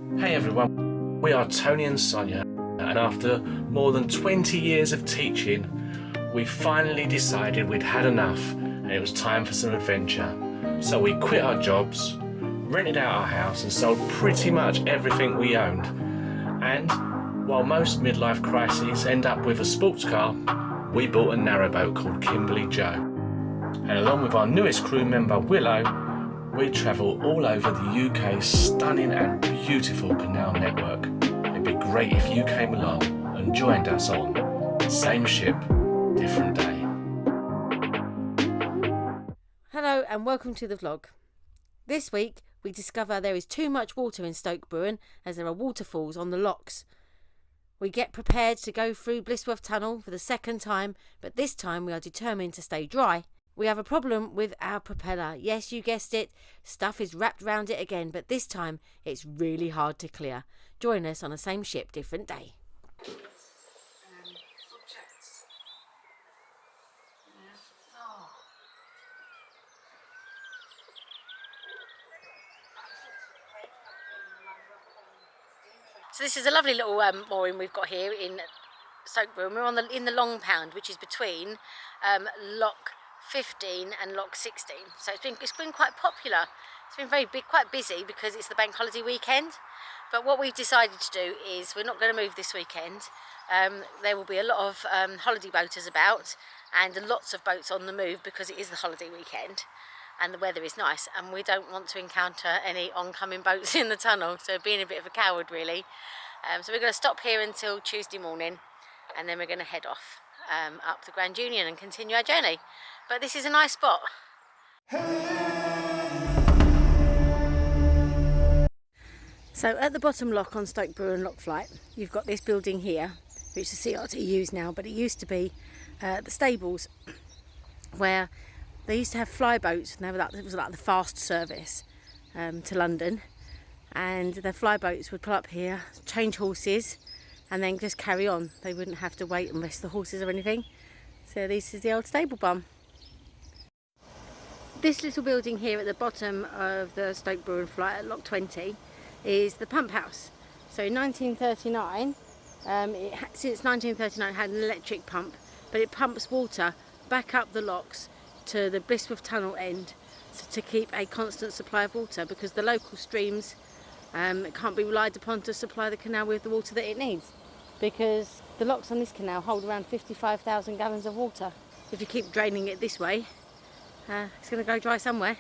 Hey everyone, we are Tony and Sonia, and after more than 20 years of teaching, we finally decided we'd had enough and it was time for some adventure. So we quit our jobs, rented out our house and sold pretty much everything we owned. And while most midlife crises end up with a sports car, we bought a narrowboat called Kimberley-Jo. And along with our newest crew member Willow, we travel all over the UK's stunning and beautiful canal network. It'd be great if you came along and joined us on Same Ship, Different Day. Hello and welcome to the vlog. This week we discover there is too much water in Stoke Bruerne as there are waterfalls on the locks. We get prepared to go through Blisworth tunnel for the second time, but this time we are determined to stay dry. We have a problem with our propeller. Yes, you guessed it. Stuff is wrapped around it again, but this time it's really hard to clear. Join us on a Same Ship, Different Day. So this is a lovely little mooring we've got here in Stoke Bruerne. We're in the long pound, which is between lock 15 and lock 16. So it's been quite popular. It's been very big, quite busy because it's the bank holiday weekend. But what we've decided to do is we're not going to move this weekend. There will be a lot of holiday boaters about and lots of boats on the move because it is the holiday weekend and the weather is nice, and we don't want to encounter any oncoming boats in the tunnel, so being a bit of a coward really. So we're going to stop here until Tuesday morning and then we're going to head off up the Grand Union and continue our journey. But this is a nice spot. So at the bottom lock on Stoke Bruerne Lock Flight, you've got this building here, which the CRT use now, but it used to be the stables where they used to have flyboats, and it was like the fast service to London, and the flyboats would pull up here, change horses, and then just carry on. They wouldn't have to wait and rest the horses or anything. So this is the old stable bum. This little building here at the bottom of the Stoke Bruerne flight at Lock 20 is the pump house. So in 1939, since 1939 it had an electric pump, but it pumps water back up the locks to the Blisworth tunnel end to keep a constant supply of water, because the local streams can't be relied upon to supply the canal with the water that it needs, because the locks on this canal hold around 55,000 gallons of water. If you keep draining it this way, it's going to go dry somewhere.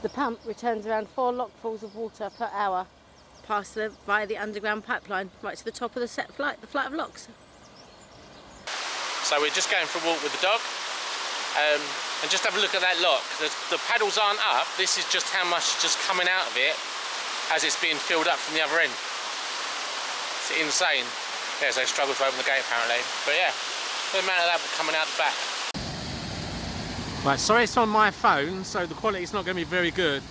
The pump returns around 4 lockfuls of water per hour via the underground pipeline right to the top of the flight of locks. So we're just going for a walk with the dog and just have a look at that lock. The paddles aren't up. This is just how much is just coming out of it as it's being filled up from the other end. It's insane. Yeah, so they struggle to open the gate apparently. But yeah, the amount of that coming out the back. Right, sorry it's on my phone, so the quality is not going to be very good,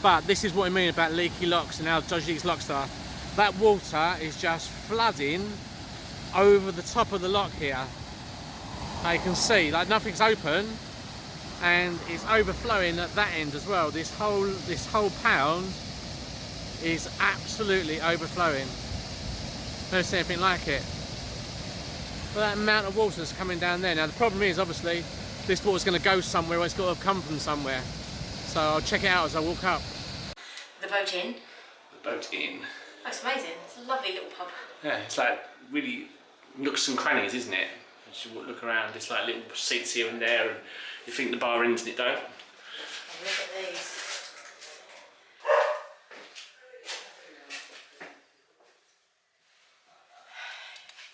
but this is what I mean about leaky locks and how dodgy these locks are. That water is just flooding over the top of the lock here. Now you can see, like, nothing's open, and it's overflowing at that end as well. This whole pound is absolutely overflowing. Never seen anything like it. Well, that amount of water that's coming down there. Now the problem is, obviously, this water's going to go somewhere, or it's got to come from somewhere. So I'll check it out as I walk up. The boat inn. The boat inn. That's amazing. It's a lovely little pub. Yeah, it's like really nooks and crannies, isn't it? As you look around, it's like little seats here and there, and you think the bar ends and it don't. Oh, look at these.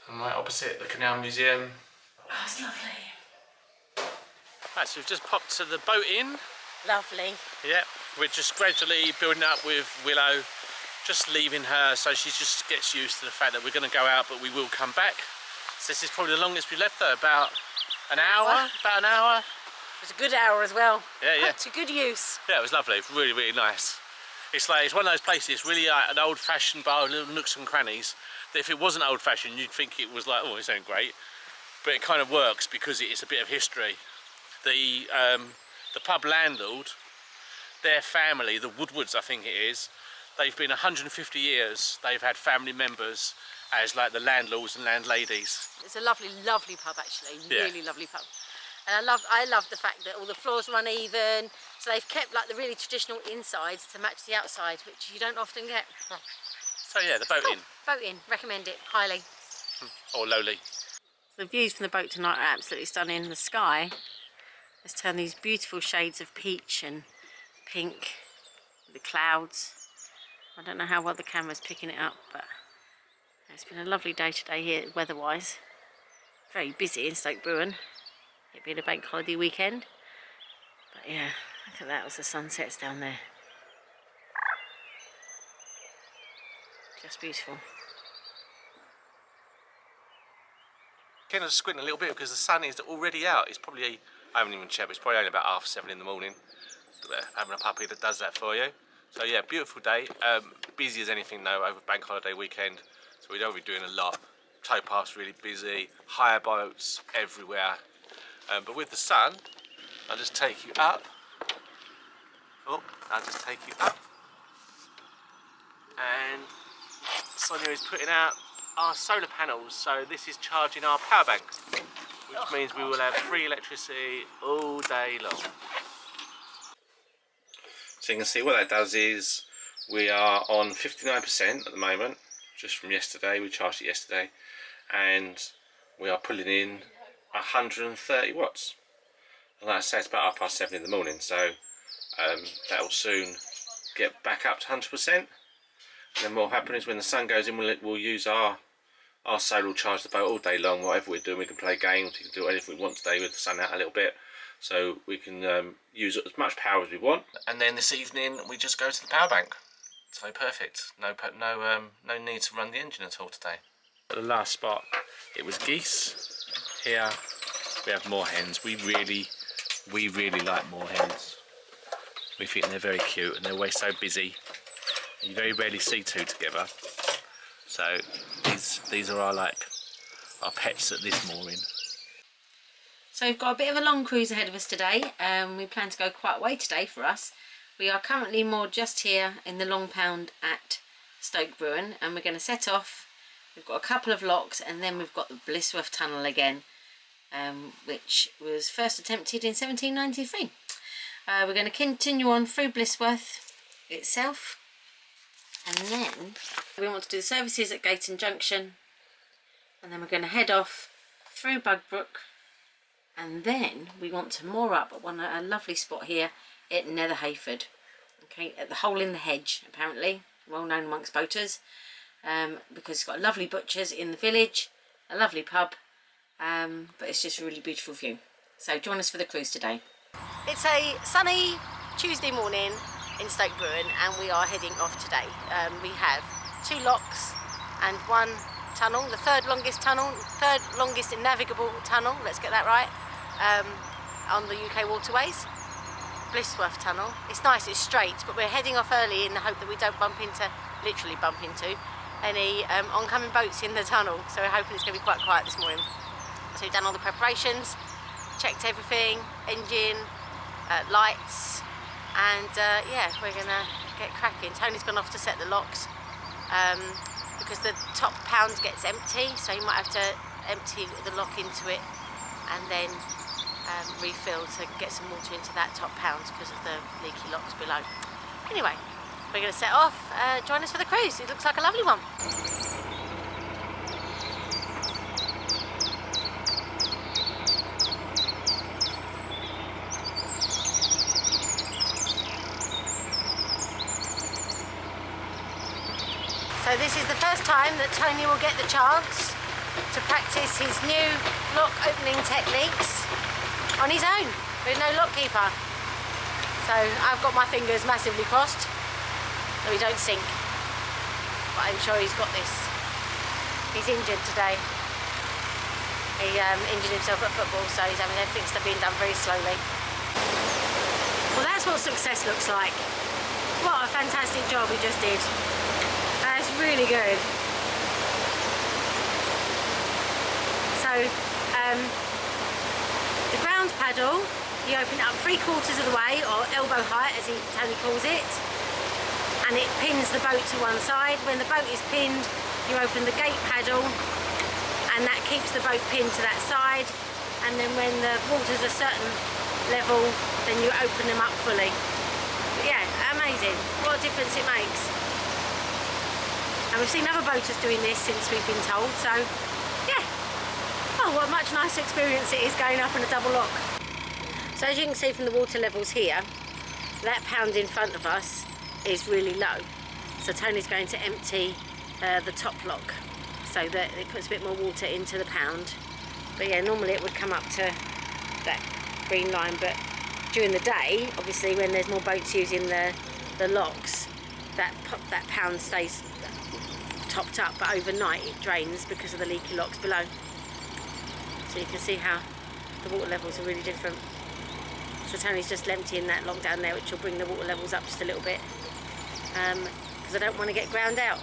And right opposite the Canal Museum. Oh, it's lovely. Right, so we've just popped to the boat inn. Lovely. Yeah, we're just gradually building up with Willow, just leaving her so she just gets used to the fact that we're going to go out, but we will come back. So this is probably the longest we left her, about an hour. About an hour. It was a good hour as well. Yeah. To good use. Yeah, it was lovely. Really, really nice. It's one of those places, really like an old-fashioned bar with little nooks and crannies, that if it wasn't old-fashioned, you'd think it was like, oh, this ain't great. But it kind of works because it's a bit of history. The pub landlord, their family, the Woodwards I think it is, they've been 150 years. They've had family members as like the landlords and landladies. It's a lovely, lovely pub actually. Yeah. Really lovely pub. And I love the fact that all the floors run even. So they've kept like the really traditional insides to match the outside, which you don't often get. So yeah, the boat in. Boat in, recommend it highly. Or lowly. The views from the boat tonight are absolutely stunning. The sky has turned these beautiful shades of peach and pink. The clouds. I don't know how well the camera's picking it up, but it's been a lovely day today here weather-wise. Very busy in Stoke Bruerne. It being a bank holiday weekend. But yeah, look at that as the sun sets down there. Just beautiful. Kind of squinting a little bit because the sun is already out. It's probably, I haven't even checked, but it's probably only about 7:30 in the morning. Having a puppy that does that for you. So yeah, beautiful day. Busy as anything though over bank holiday weekend. So we don't be doing a lot. Towpath's really busy. Hire boats everywhere. But with the sun, I'll just take you up. Oh, I'll just take you up. And Sonia is putting out our solar panels. So this is charging our power banks, which means we will have free electricity all day long. So you can see what that does is we are on 59% at the moment, just from yesterday. We charged it yesterday, and we are pulling in 130 watts. And like I say, it's about 7:30 in the morning, so that will soon get back up to 100%. And then what will happen is when the sun goes in, we'll use our solar will charge the boat all day long. Whatever we're doing, we can play games, we can do anything we want today with the sun out a little bit. So we can use as much power as we want. And then this evening we just go to the power bank. So perfect. No need to run the engine at all today. At the last spot, it was geese. Here we have more hens. We really like more hens. We think they're very cute and they're always so busy. You very rarely see two together. So these are our pets at this mooring. So we've got a bit of a long cruise ahead of us today. We plan to go quite a way today for us. We are currently moored just here in the long pound at Stoke Bruerne, and we're going to set off. We've got a couple of locks, and then we've got the Blisworth tunnel again, which was first attempted in 1793. We're going to continue on through Blisworth itself, and then we want to do the services at Gayton Junction, and then we're going to head off through Bugbrook. And then we want to moor up at a lovely spot here at Netherheyford. Okay, at the Hole in the Hedge, apparently, well known amongst boaters, because it's got a lovely butcher's in the village, a lovely pub, but it's just a really beautiful view. So join us for the cruise today. It's a sunny Tuesday morning in Stoke Bruerne, and we are heading off today. We have 2 locks and 1 tunnel, the third longest navigable tunnel, let's get that right, on the UK waterways. Blisworth tunnel. It's nice, it's straight, but we're heading off early in the hope that we don't literally bump into any oncoming boats in the tunnel, so we're hoping it's going to be quite quiet this morning. So we've done all the preparations, checked everything, engine, lights, and yeah, we're going to get cracking. Tony's gone off to set the locks, because the top pound gets empty, so you might have to empty the lock into it and then refill to get some water into that top pound because of the leaky locks below. Anyway, we're going to set off. Join us for the cruise. It looks like a lovely one. So this is the first time that Tony will get the chance to practice his new lock opening techniques on his own with no lock keeper. So I've got my fingers massively crossed so he don't sink, but I'm sure he's got this. He's injured today. He injured himself at football, so he's having everything being done very slowly. Well, that's what success looks like. What a fantastic job he just did. That's really good. So, the ground paddle, you open it up 3/4 of the way, or elbow height as Tony calls it, and it pins the boat to one side. When the boat is pinned, you open the gate paddle and that keeps the boat pinned to that side, and then when the water's a certain level, then you open them up fully. But yeah, amazing, what a difference it makes. And we've seen other boaters doing this since we've been told, so yeah. Oh, what a much nicer experience it is going up in a double lock. So as you can see from the water levels here, that pound in front of us is really low. So Tony's going to empty the top lock so that it puts a bit more water into the pound. But yeah, normally it would come up to that green line, but during the day, obviously when there's more boats using the locks, that pound stays topped up, but overnight it drains because of the leaky locks below. So you can see how the water levels are really different. So Tony's just emptying that lock down there, which will bring the water levels up just a little bit, because I don't want to get ground out.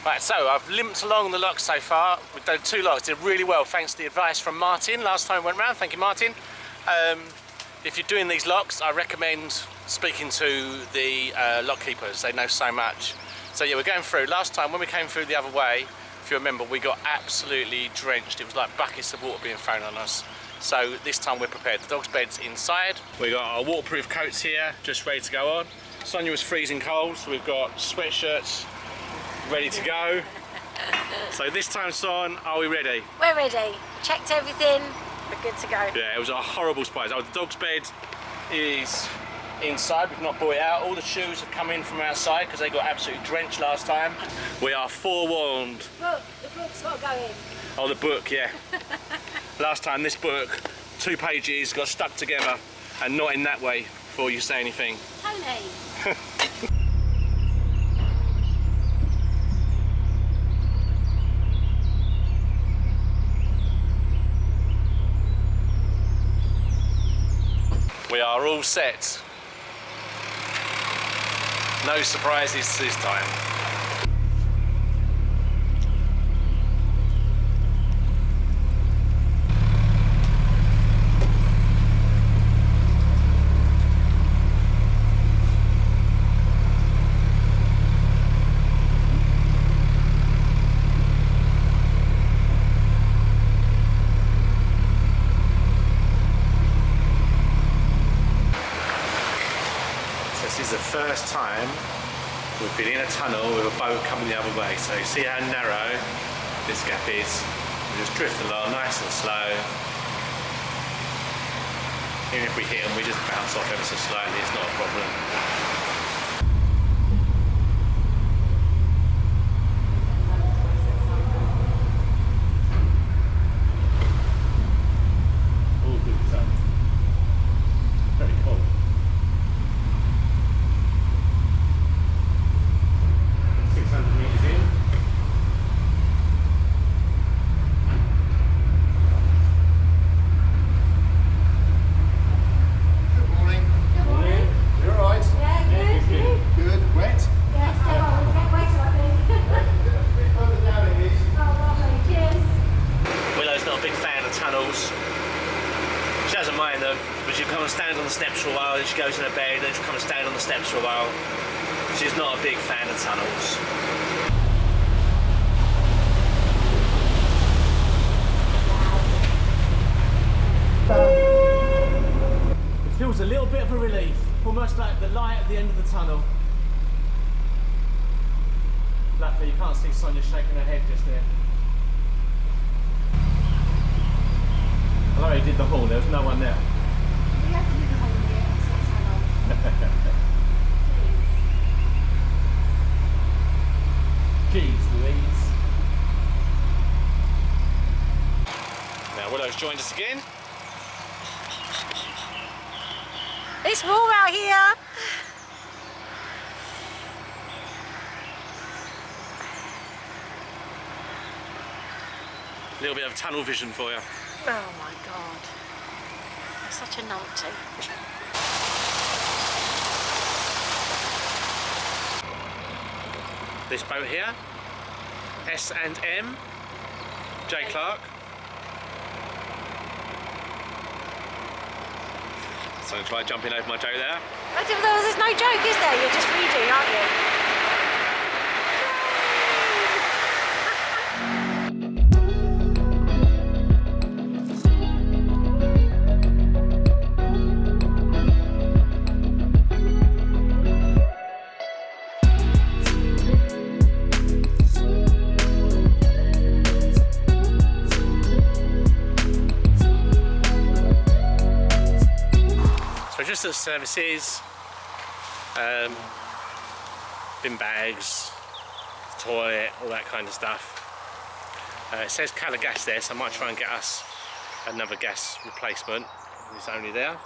Right, so I've limped along the locks so far. We've done 2 locks, did really well thanks to the advice from Martin last time we went round. Thank you, Martin. If you're doing these locks, I recommend speaking to the lock keepers. They know so much. So yeah, we're going through. Last time when we came through the other way, if you remember, we got absolutely drenched. It was like buckets of water being thrown on us. So this time we're prepared. The dog's bed's inside. We got our waterproof coats here, just ready to go on. Sonia was freezing cold, so we've got sweatshirts ready to go. So this time, Son, are we ready? We're ready. Checked everything. We're good to go. Yeah, it was a horrible surprise. Oh, the dog's bed is inside. We've not brought it out. All the shoes have come in from outside because they got absolutely drenched last time. We are forewarned. The book's got to go in. Oh, the book, yeah. Last time, this book, 2 pages, got stuck together, and not in that way before you say anything. Tony. We are all set. No surprises this time. This is the first time we've been in a tunnel with a boat coming the other way. So you see how narrow this gap is. We just drift along nice and slow. Even if we hit them, we just bounce off ever so slightly, it's not a problem. come and stand on the steps for a while, then she goes in her bed, then she'll come and stand on the steps for a while. She's not a big fan of tunnels. It feels a little bit of a relief, almost like the light at the end of the tunnel. Luckily you can't see Sonia shaking her head just there. I already did the hall, there was no one there. We have to do the whole year, Jeez Louise. Now Willow's joined us again. It's warm out here. A little bit of tunnel vision for you. Oh my God. I'm such a numpty. This boat here, S&M, J. Clark. So try jumping over my joke there. There's no joke, is there? You're just reading, aren't you? Just the services, bin bags, toilet, all that kind of stuff. It says colour gas there, so I might try and get us another gas replacement. It's only there.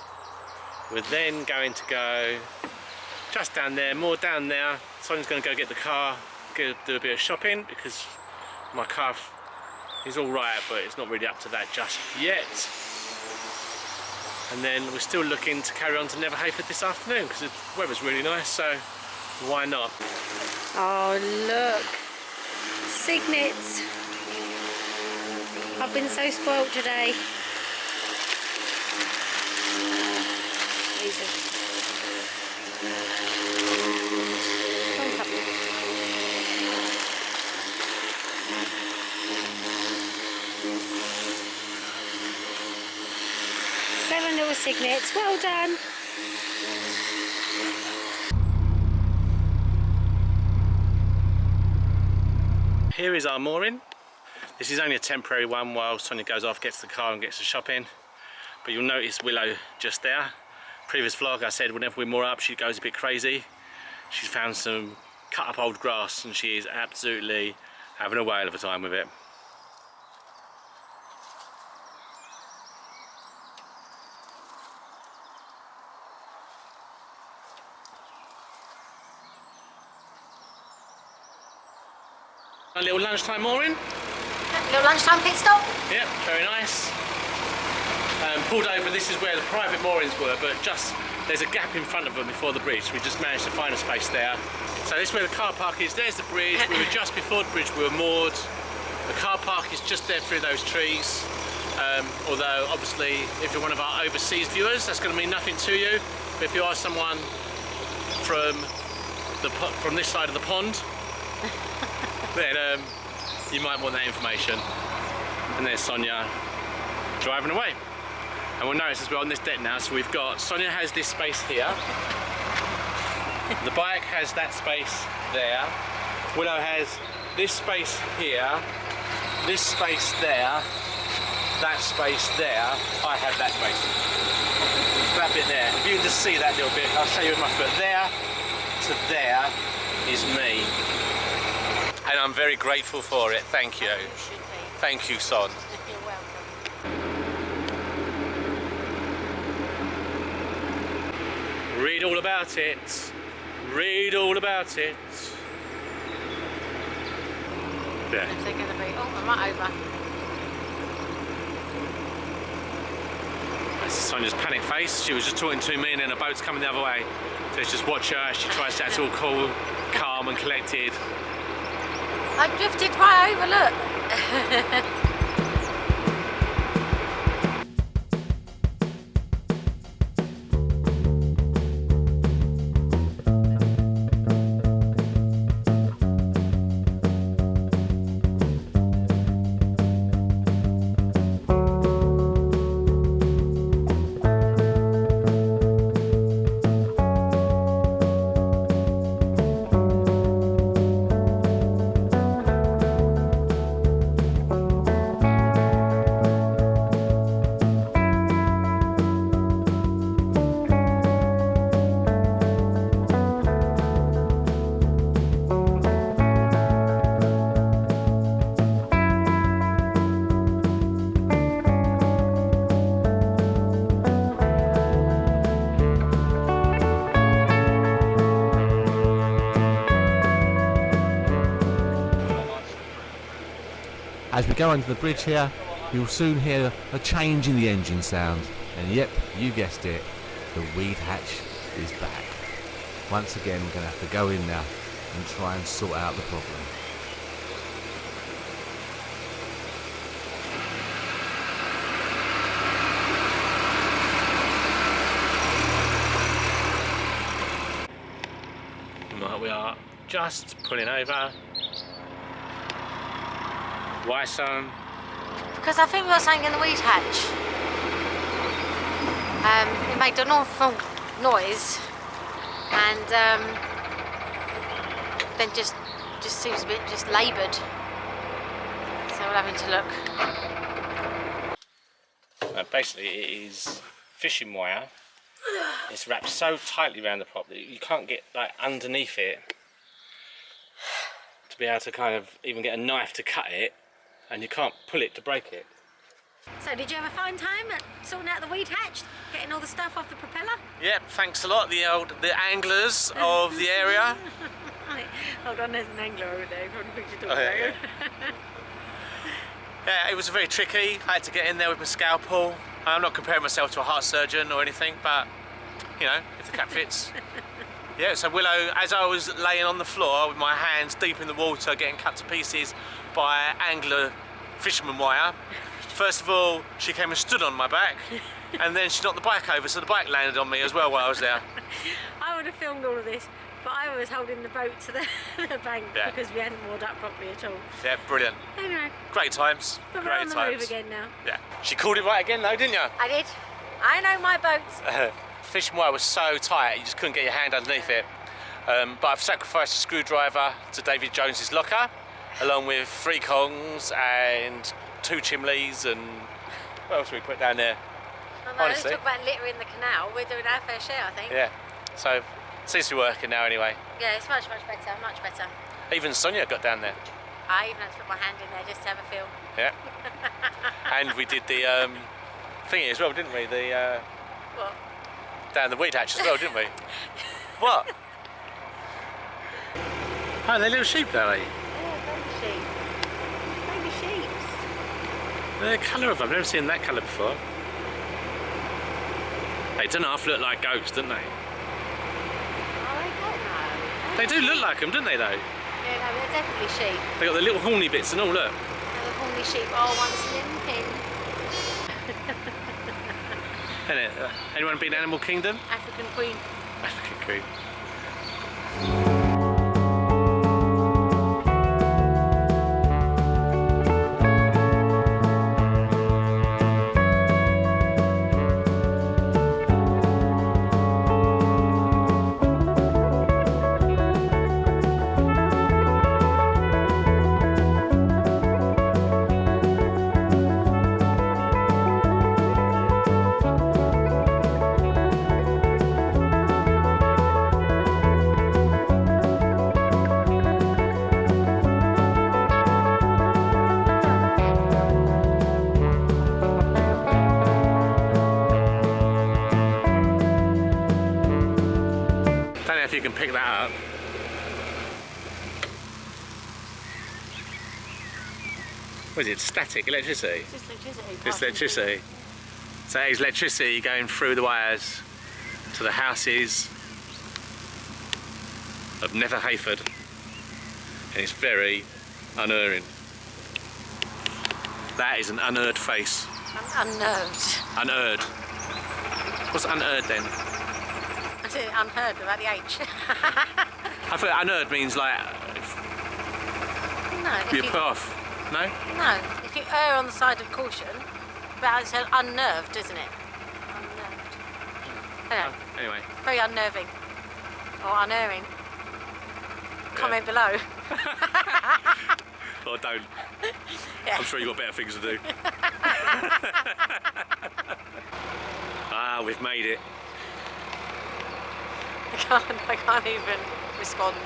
We're then going to go just down there, more down there. Someone's going to go get the car, do a bit of shopping because my car is all right, but it's not really up to that just yet. And then we're still looking to carry on to Netherheyford this afternoon because the weather's really nice, so why not? Oh look, cygnets. I've been so spoilt today. Seven little cygnets, well done. Here is our mooring. This is only a temporary one while Sonia goes off, gets the car and gets the shopping. But you'll notice Willow just there. Previous vlog I said whenever we moor up she goes a bit crazy. She's found some cut up old grass and she is absolutely having a whale of a time with it. A little lunchtime mooring. Little lunchtime pit stop. Yeah, very nice. Pulled over, this is where the private moorings were, but just there's a gap in front of them before the bridge. We just managed to find a space there. So this is where the car park is, there's the bridge. We were just before the bridge, we were moored. The car park is just there through those trees. Although obviously if you're one of our overseas viewers, that's going to mean nothing to you. But if you are someone from this side of the pond, then you might want that information. And there's Sonia driving away. And we'll notice as we're on this deck now, so we've got, Sonia has this space here. The bike has that space there. Willow has this space here, this space there, that space there. I have that space. That bit there. If you can just see that little bit, I'll show you with my foot. There to there is me. And I'm very grateful for it. Thank you. Thank you, Son. You're welcome. Read all about it. Read all about it. There. If they're going to be, oh, I'm right over. This is Sonia's panic face. She was just talking to me and then a boat's coming the other way. So let's just watch her as she tries to act all cool, calm and collected. I drifted right over, look. As we go under the bridge here, you'll soon hear a change in the engine sound. And yep, you guessed it, the weed hatch is back. Once again, we're going to have to go in now and try and sort out the problem. Right, we are just pulling over. Why, son? Because I think we got something in the weed hatch. It made an awful noise, and then just seems a bit just laboured. So we're having to look. Basically, it is fishing wire. It's wrapped so tightly around the prop that you can't get like underneath it to be able to kind of even get a knife to cut it, and you can't pull it to break it. So did you have a fine time at sorting out the weed hatch, getting all the stuff off the propeller? Yep, thanks a lot, the anglers of the area. Hold on, there's an angler over there. You probably think you're Oh, yeah. Yeah, it was very tricky. I had to get in there with my scalpel. I'm not comparing myself to a heart surgeon or anything, but you know, if the cap fits. Yeah, so Willow, as I was laying on the floor with my hands deep in the water getting cut to pieces by angler fisherman wire, first of all, she came and stood on my back, and then she knocked the bike over, so the bike landed on me as well while I was there. I would have filmed all of this, but I was holding the boat to the bank because we hadn't moored up properly at all. Yeah, brilliant. Anyway. Great times. But we're on the move again now. Yeah. She called it right again though, didn't you? I did. I know my boats. Fishing wire was so tight, you just couldn't get your hand underneath it. But I've sacrificed a screwdriver to David Jones's locker, along with 3 kongs and 2 chimleys, and what else we put down there? I know, let's talk about litter in the canal. We're doing our fair share, I think. Yeah, so seems to be working now anyway. Yeah, it's much better, much better. Even Sonia got down there. I even had to put my hand in there just to have a feel. Yeah. And we did the thingy as well, didn't we? The What? down the weed hatch as well, didn't we? What? Oh, they're little sheep, are they? Yeah, baby sheep. Baby sheeps. The colour of them, I've never seen that colour before. They don't half look like ghosts, don't they? Oh, I don't know. They do look like them, don't they, though? Yeah, no, they're definitely sheep. They got the little horny bits and all, look. And the horny sheep. Oh, one's limping. Isn't it? Anyone been Animal Kingdom? African queen. African Queen. If you can pick that up. What is it? Static electricity? Just electricity. Just electricity. So that is electricity going through the wires to the houses of Netherheyford, and it's very unerring. That is an unerred face. I'm unnerved. Unerred. What's unerred then? I said unheard about the H. I thought unerred means like No. you're put off. No? No. If you err on the side of caution, but it's unnerved, isn't it? Unnerved. Anyway, Anyway. very unnerving. Or unerring. Comment below. Or don't. Yeah. I'm sure you've got better things to do. Ah, we've made it. I can't even respond.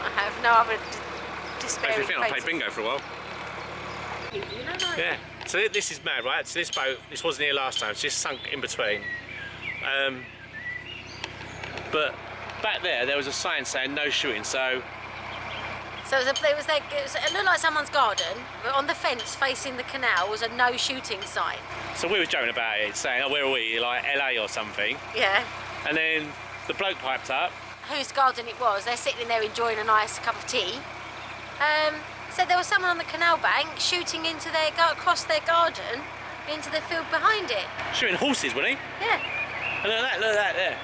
I have no other despairing I think I faces. played bingo for a while. You know, like, Yeah. So this is mad, right? So this boat, this wasn't here last time. So it's sunk in between. But back there was a sign saying no shooting. So So it looked like someone's garden, but on the fence facing the canal was a no shooting sign. So we were joking about it, saying, oh, where are we? Like LA or something. Yeah. And then the bloke piped up. Whose garden it was, they're sitting there enjoying a nice cup of tea. Said there was someone on the canal bank shooting across their garden into the field behind it. Shooting horses, wasn't he? Yeah. And look at that there.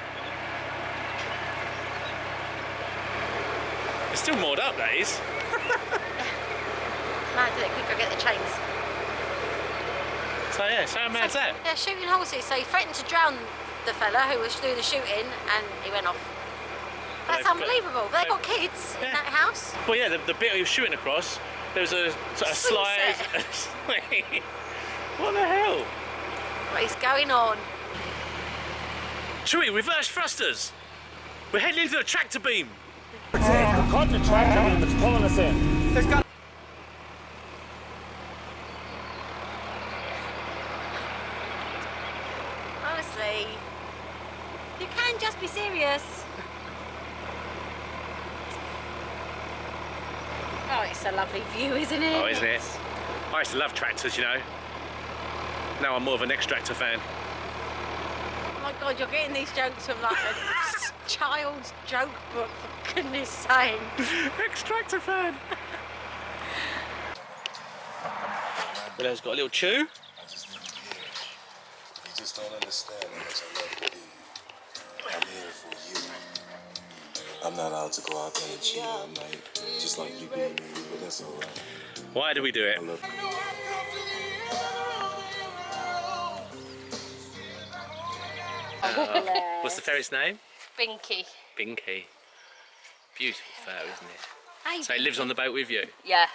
It's still moored up, that is. Man, do it quick, I'll get the chains. So yeah, so how mad's that? Yeah, shooting horses. So he threatened to drown the fella who was doing the shooting, and he went off. That's unbelievable. They got kids in that house. Well, yeah, the bit he was shooting across, there was a sort of slide. What the hell? What is going on? Chewie, reverse thrusters. We're heading into the tractor beam. We've got the tractor that's pulling us in. Honestly, you can just be serious. Oh, it's a lovely view, isn't it? Oh, isn't it? I used to love tractors, you know. Now I'm more of an extractor fan. Oh my God, you're getting these jokes from like a child's joke book, for goodness sake. Extractor fan. Willow's got a little chew. I just need to hear. You just don't understand how much I love to do. I'm here for you. I'm not out to go out there and cheat all night, just like you do, but that's all right. Why do we do it? I love you. What's the ferret's name? Binky. Binky. Beautiful fur, isn't it? Hey, So it lives on the boat with you? Yeah.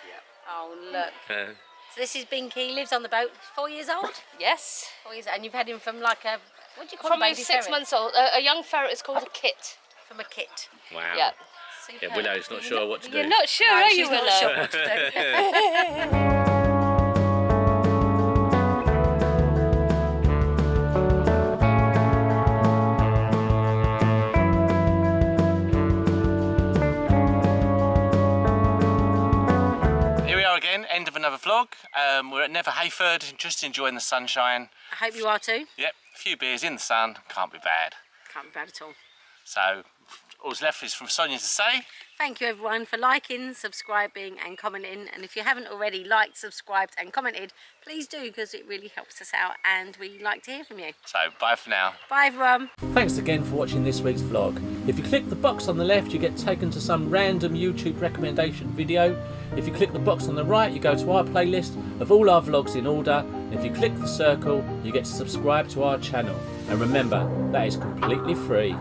oh, look. Uh, So this is Binky, he lives on the boat, 4 years old? Yes. 4 years, and you've had him from like a, what do you call From a he baby was 6 ferret? months old. A young ferret is called a kit. From a kit. wow. Yeah. Superb. Yeah, Willow's not sure what to do. You're not sure, No, are she's you, not Willow? sure what to do. Here we are again, end of another vlog. We're at Netherheyford, just enjoying the sunshine. I hope you are too. Yep, a few beers in the sun, can't be bad. Can't be bad at all. So, all's left is from Sonia to say, Thank you everyone for liking, subscribing and commenting, and if you haven't already liked, subscribed and commented, please do, because it really helps us out and we like to hear from you. so bye for now. Bye everyone. Thanks again for watching this week's vlog. If you click the box on the left, you get taken to some random YouTube recommendation video. If you click the box on the right, you go to our playlist of all our vlogs in order. And if you click the circle, you get to subscribe to our channel. And remember, that is completely free.